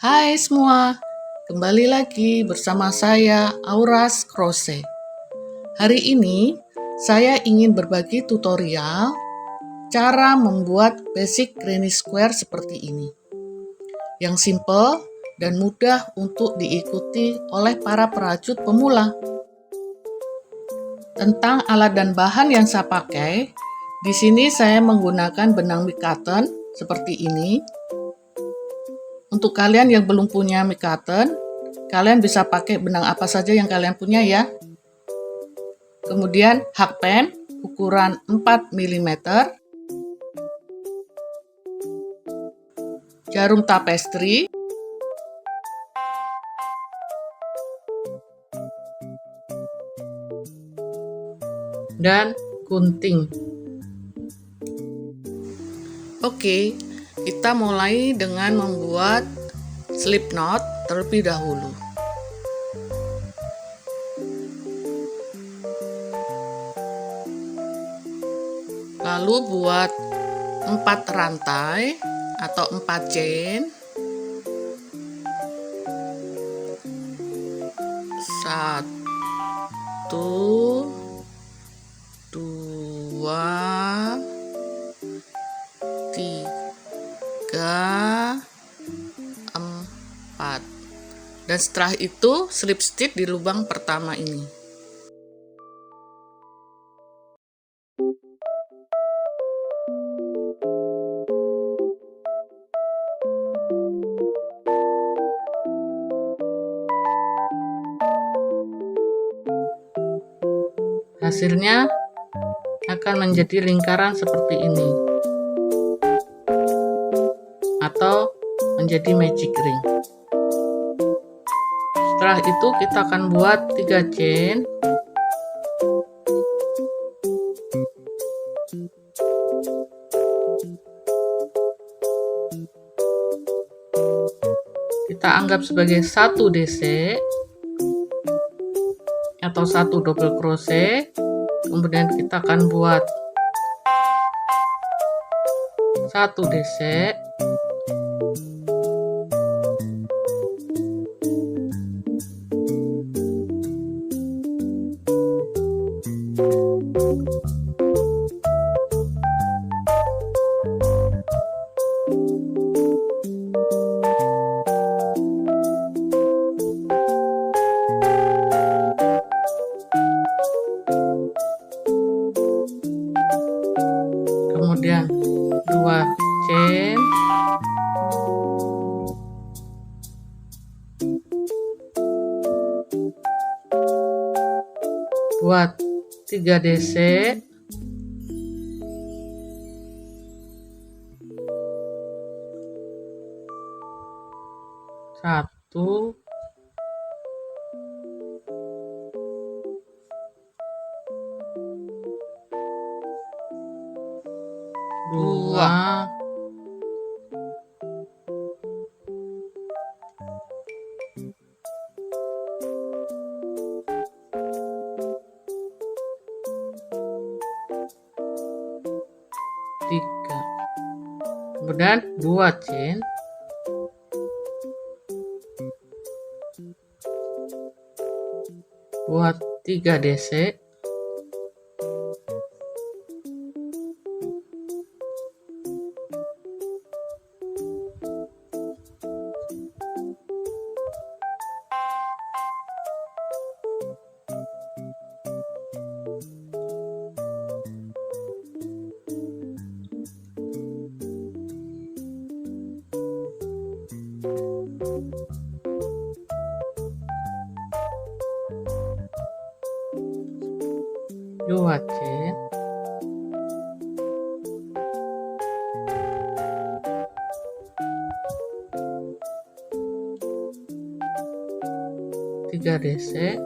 Hai semua, kembali lagi bersama saya Auras Crochet. Hari ini saya ingin berbagi tutorial cara membuat basic granny square seperti ini. Yang simple dan mudah untuk diikuti oleh para perajut pemula. Tentang alat dan bahan yang saya pakai, di sini saya menggunakan benang mikaten seperti ini. Untuk kalian yang belum punya mikaten, kalian bisa pakai benang apa saja yang kalian punya ya. Kemudian hakpen ukuran 4 mm, jarum tapestri, dan gunting. Oke, kita mulai dengan membuat slip knot terlebih dahulu. Lalu buat 4 rantai atau 4 chain. 1, 2, 3, 4. Dan setelah itu slip stitch di lubang pertama ini. Hasilnya akan menjadi lingkaran seperti ini atau menjadi magic ring. Setelah itu kita akan buat 3 chain. Kita anggap sebagai 1 DC atau 1 double crochet. Kemudian kita akan buat 1 DC, kemudian 2 chain, buat 3 DC, satu, dua, tiga, kemudian 2 chain, buat 3 DC, dua chain, tiga DC,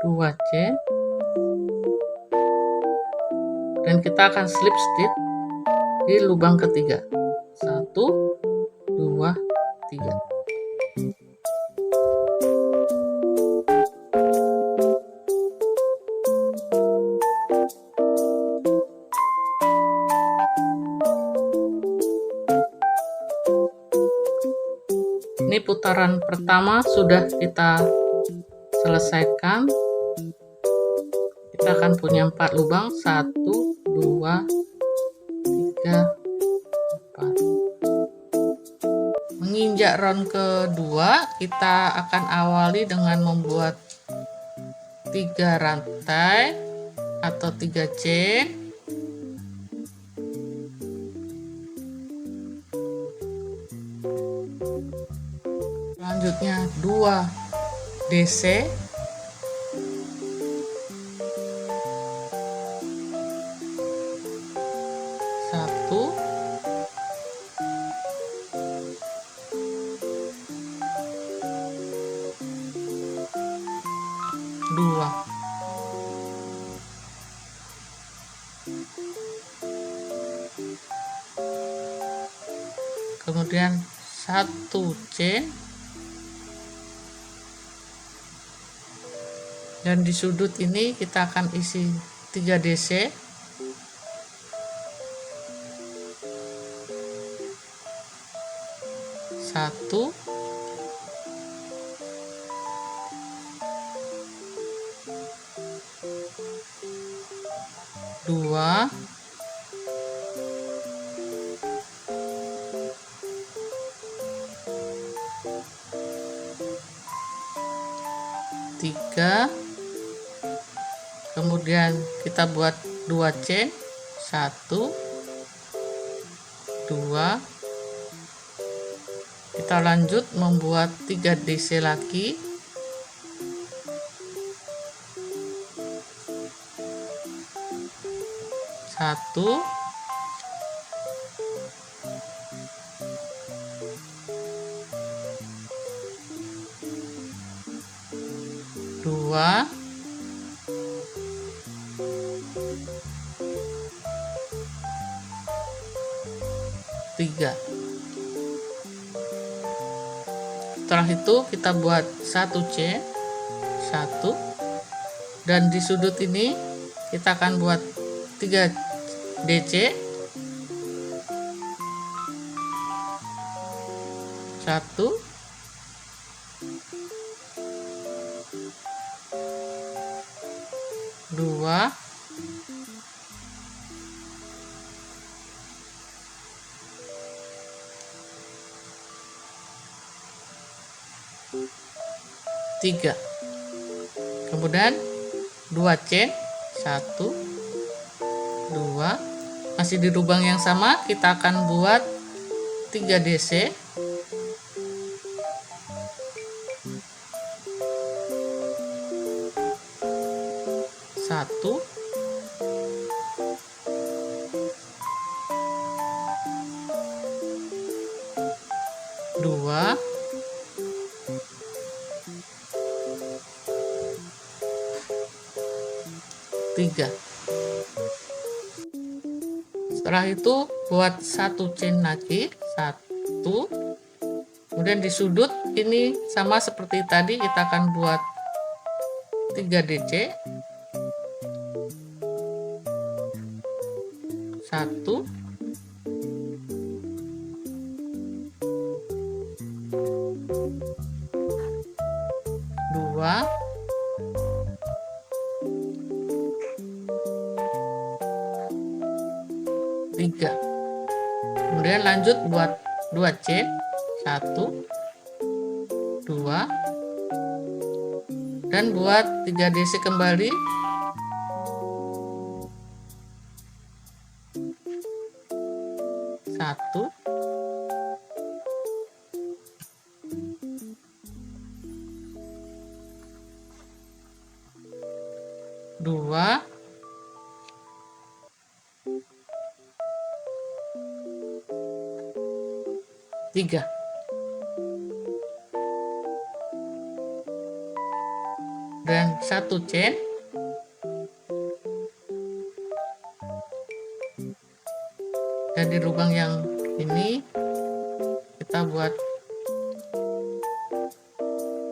dua chain, Dan kita akan slip stitch di lubang ketiga. 1, 2, 3. Ini putaran pertama sudah kita selesaikan. Kita akan punya 4 lubang. 1, 2, 3, 4. Menginjak round kedua, kita akan awali dengan membuat 3 rantai atau 3 chain. Selanjutnya 2 DC. Satu, dua. Kemudian 1 chain. Dan di sudut ini kita akan isi 3 DC. Satu, dua, tiga. Kemudian kita buat 2 chain. 1, 2. Kita lanjut membuat 3 DC lagi. 1, 2, 3. Setelah itu kita buat 1 chain, 1, dan di sudut ini kita akan buat 3 DC. 1, 2, 3. Kemudian 2 chain. 1, 2. Masih di lubang yang sama, kita akan buat 3 DC. 1, 2, 3. Setelah itu buat 1 chain lagi. 1. Kemudian di sudut ini sama seperti tadi, kita akan buat 3 DC. 1, 2, 3. Kemudian lanjut buat 2 chain. 1, 2, dan buat 3 DC kembali. 1, 2, 3. Dan 1 chain. Dan di lubang yang ini kita buat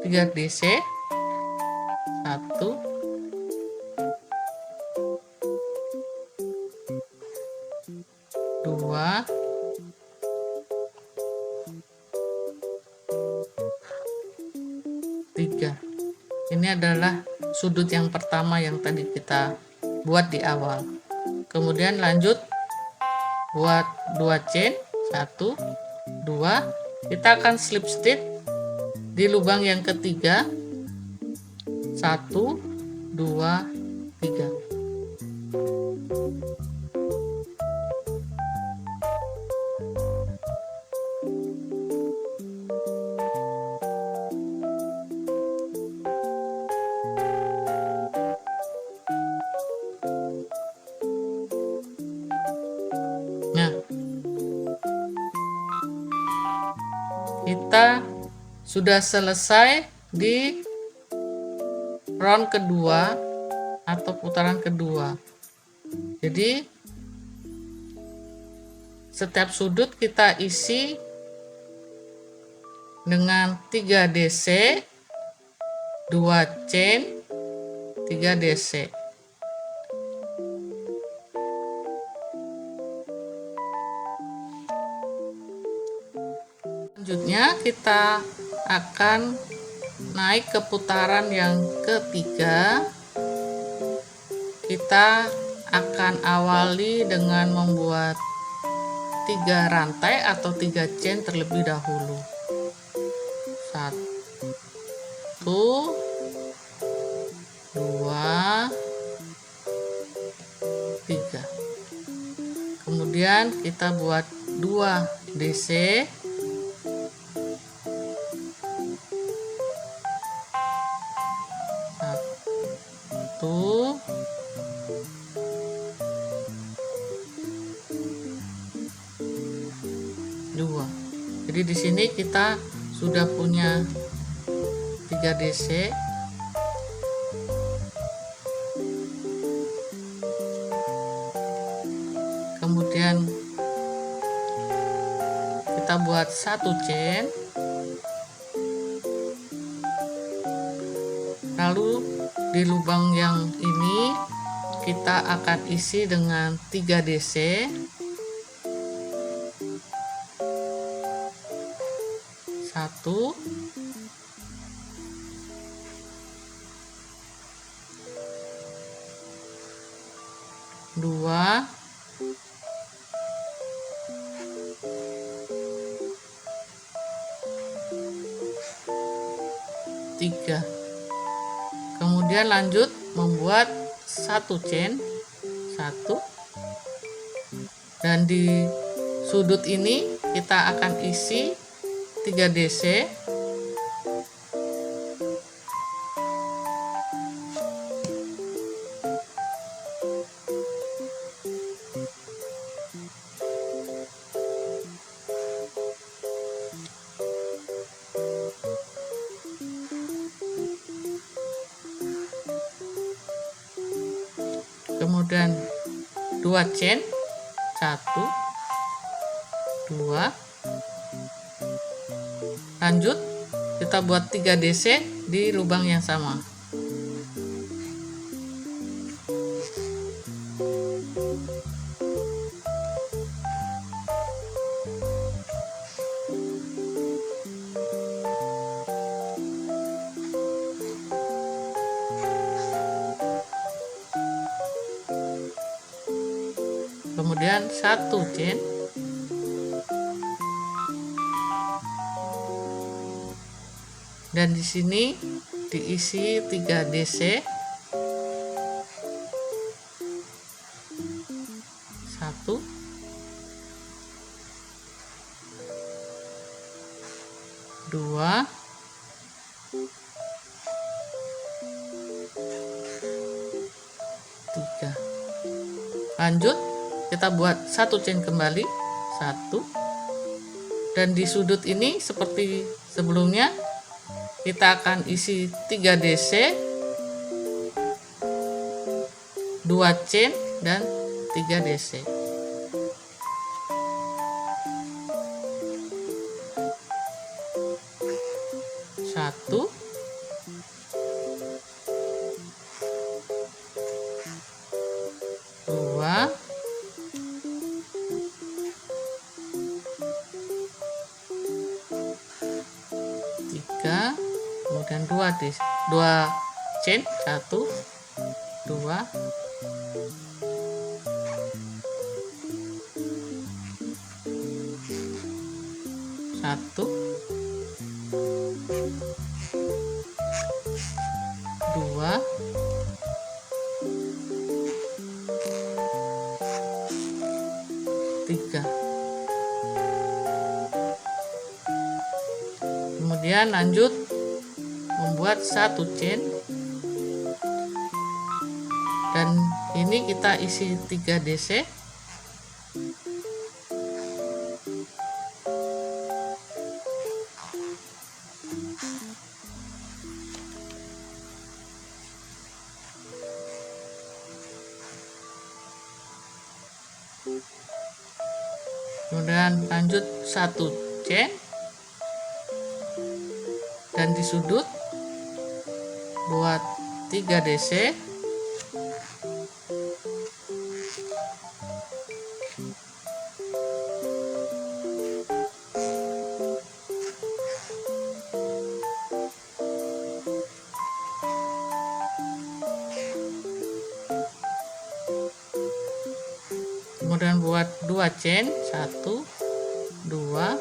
3 DC, 1, 2, 3. Ini adalah sudut yang pertama yang tadi kita buat di awal. Kemudian lanjut buat 2 chain, 1, 2. Kita akan slip stitch di lubang yang ketiga, 1, 2, 3. Nah, kita sudah selesai di round kedua atau putaran kedua. Jadi setiap sudut kita isi dengan 3 DC, 2 chain, 3 DC. Selanjutnya kita akan naik ke putaran yang ketiga. Kita akan awali dengan membuat 3 rantai atau 3 chain terlebih dahulu. 1, 2, 3. Kemudian kita buat 2 DC, 1, 2. Jadi di sini kita sudah punya 3 DC. Kemudian kita buat 1 chain. Lalu di lubang yang ini kita akan isi dengan 3 DC, 1, 2, 3. Kemudian lanjut membuat 1 chain, 1, dan di sudut ini kita akan isi 3 DC, kemudian 2 chain, 1, 2. Lanjut kita buat 3 DC di lubang yang sama. Kemudian 1 chain, dan di sini diisi 3 DC, 1, 2, 3. Lanjut kita buat 1 chain kembali, 1, dan di sudut ini seperti sebelumnya kita akan isi 3 DC, 2 chain, dan 3 DC. 1, 2, 3, kemudian 2 chain, 1, 2, 1, 2, 3. Kemudian lanjut membuat 1 chain, dan ini kita isi 3 DC. Kemudian lanjut 1 chain, dan di sudut buat 3 DC. Kemudian buat 2 chain, 1, 2,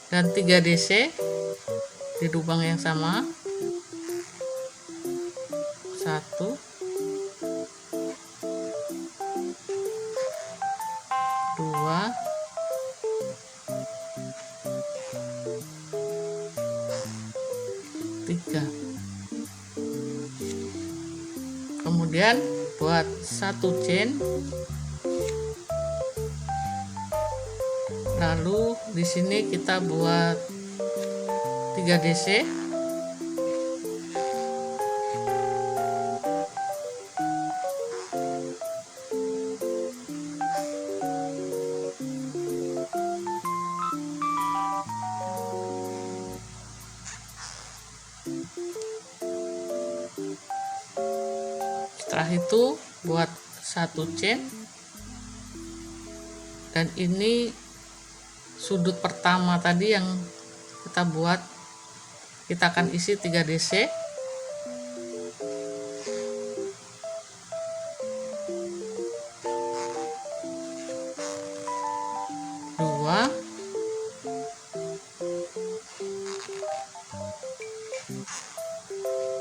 dan 3 DC di lubang yang sama. 1, 2, 3. Kemudian buat 1 chain, lalu di sini kita buat 3 DC. Setelah itu buat 1 chain, dan ini sudut pertama tadi yang kita buat, kita akan isi 3 DC. Dua,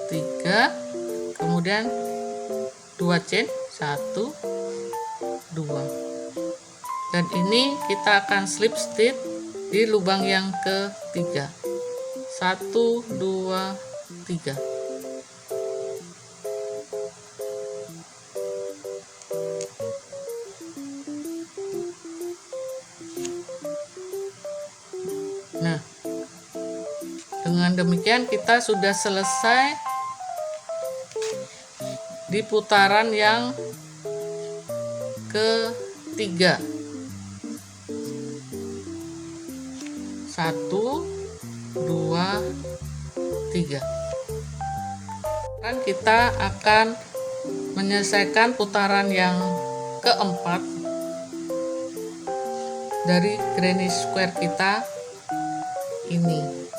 3, kemudian 2 chain, 1, 2, dan ini kita akan slip stitch di lubang yang ketiga. 1, 2, 3. Nah, dengan demikian kita sudah selesai di putaran yang ketiga. 1, 2, 3. Dan kita akan menyelesaikan putaran yang keempat dari granny square kita ini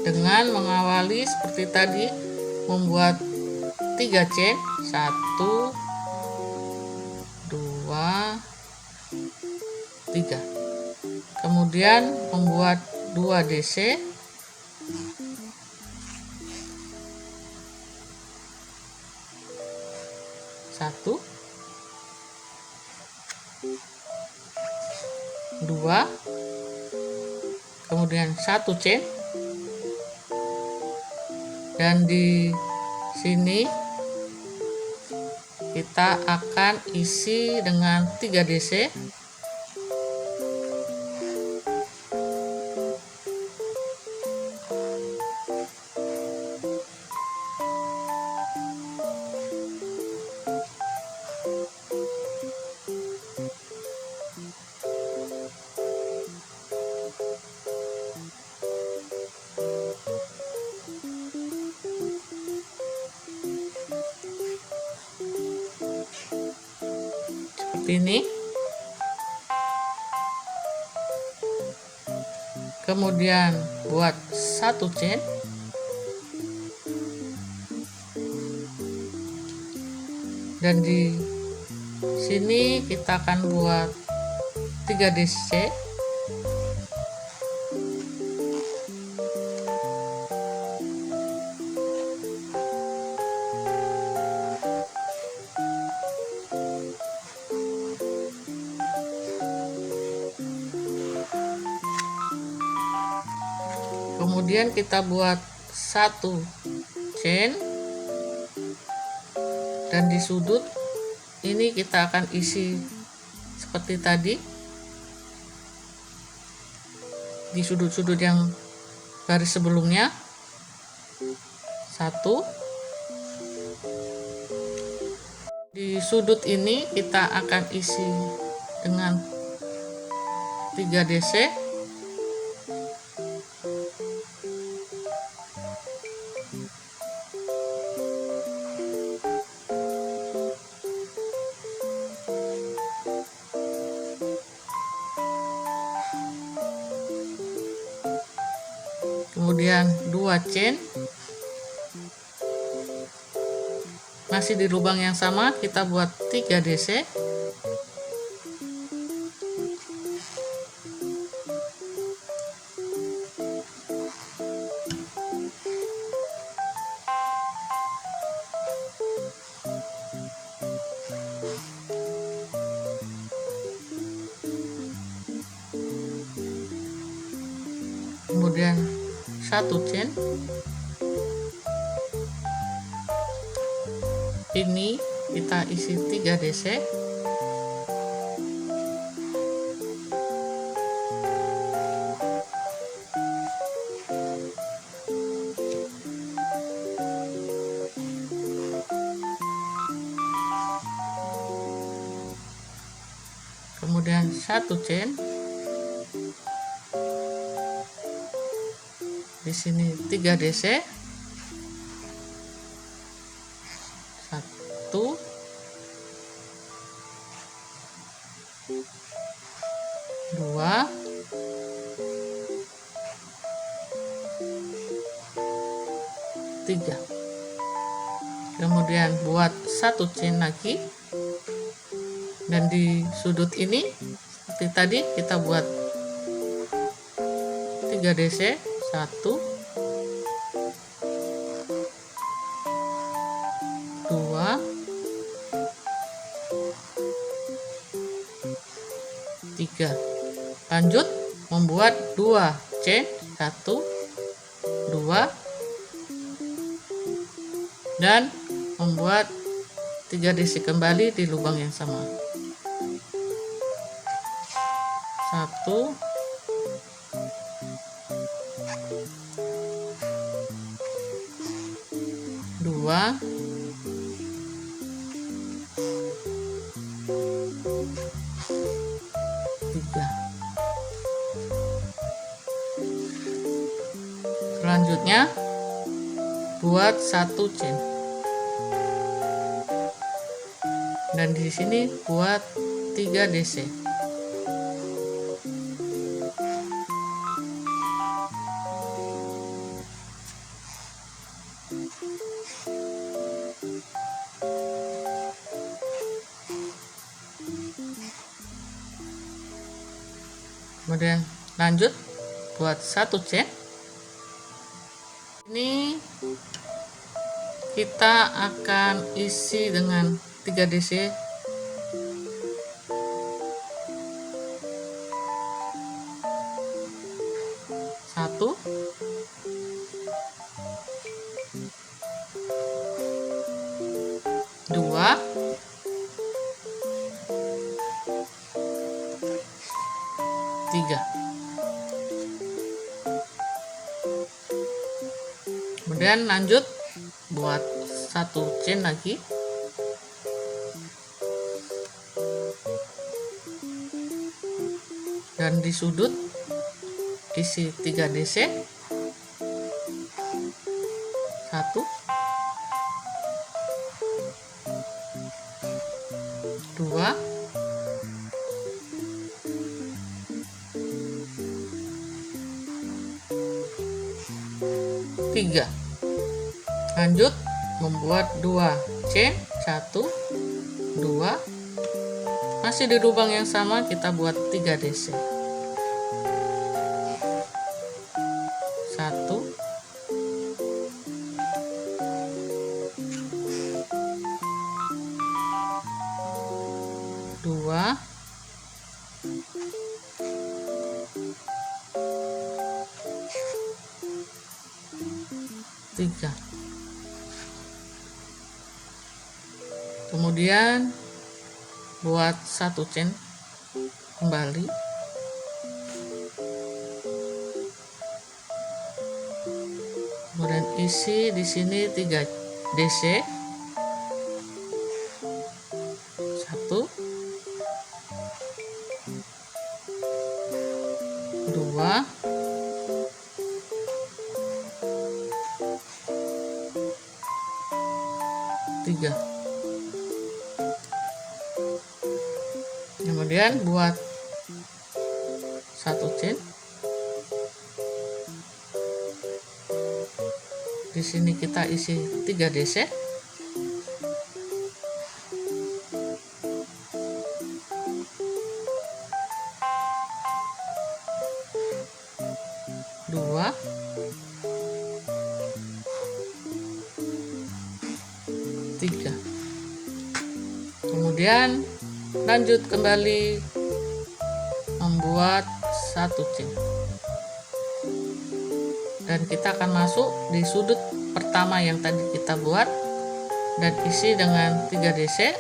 dengan mengawali seperti tadi, membuat 3 chain, 1, 2, 3. Kemudian membuat 2 DC, 1, 2, kemudian 1 chain, dan di sini kita akan isi dengan 3 DC. seperti ini. Kemudian buat satu chain. Dan di sini kita akan buat 3 DC. Kemudian kita buat satu chain, dan di sudut ini kita akan isi seperti tadi, di sudut-sudut yang garis sebelumnya. Satu. Di sudut ini kita akan isi dengan 3 DC. Kemudian 2 chain, masih di lubang yang sama kita buat 3 DC. Kemudian satu chain. Ini kita isi 3 DC. Kemudian satu chain. Di sini 3 DC. 1 2 3. Kemudian buat satu chain lagi, dan di sudut ini seperti tadi kita buat 3 DC. 1 2 3. Lanjut membuat 2 chain. 1 2, dan membuat 3 DC kembali di lubang yang sama. 1 2 3. Selanjutnya buat satu chain, dan di sini buat 3 DC. Kemudian lanjut buat satu chain. Ini kita akan isi dengan 3 DC. Satu, dua, tiga. Kemudian lanjut buat satu chain lagi. Dan di sudut isi 3 DC. 1 2 3. Lanjut membuat 2 chain, 1, 2. Masih di lubang yang sama kita buat 3 DC. 1, 2, 3. Kemudian buat 1 chain kembali. Kemudian isi di sini 3 DC. 1, 2, 3. Kemudian buat 1 chain. Di sini kita isi 3 DC. 2, 3. Kemudian lanjut kembali membuat 1 chain. Dan kita akan masuk di sudut pertama yang tadi kita buat dan isi dengan 3 DC.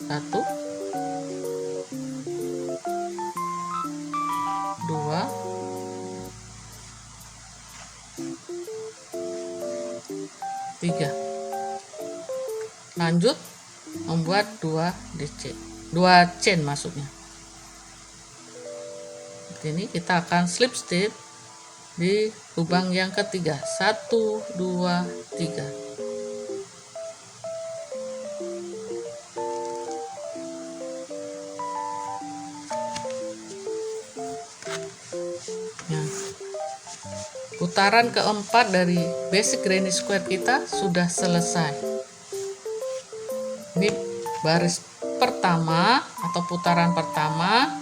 1, 2, 3. Lanjut membuat 2 DC, 2 chain maksudnya. Ini kita akan slip stitch di lubang yang ketiga. 1, 2, 3. Nah, putaran keempat dari basic granny square kita sudah selesai. Ini baris pertama atau putaran pertama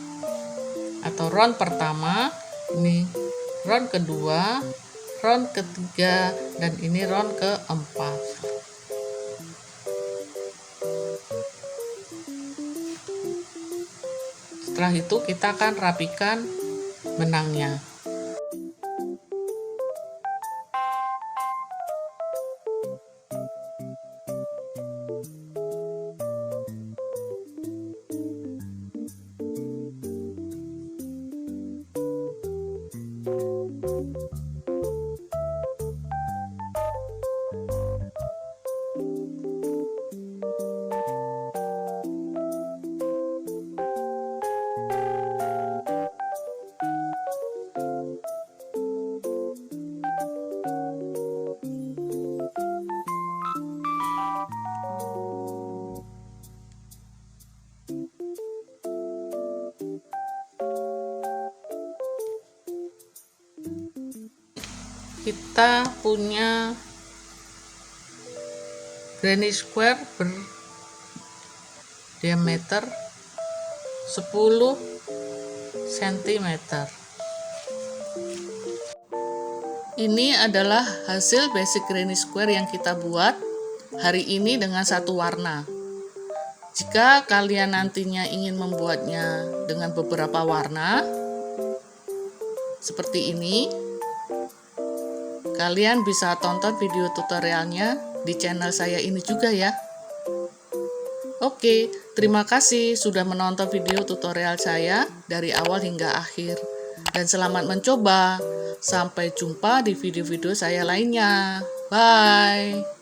atau round pertama, ini round kedua, round ketiga, dan ini round keempat. Setelah itu kita akan rapikan benangnya. Kita punya granny square berdiameter 10 cm. Ini adalah hasil basic granny square yang kita buat hari ini dengan satu warna. Jika kalian nantinya ingin membuatnya dengan beberapa warna seperti ini, kalian bisa tonton video tutorialnya di channel saya ini juga ya. Oke, terima kasih sudah menonton video tutorial saya dari awal hingga akhir. Dan selamat mencoba. Sampai jumpa di video-video saya lainnya. Bye.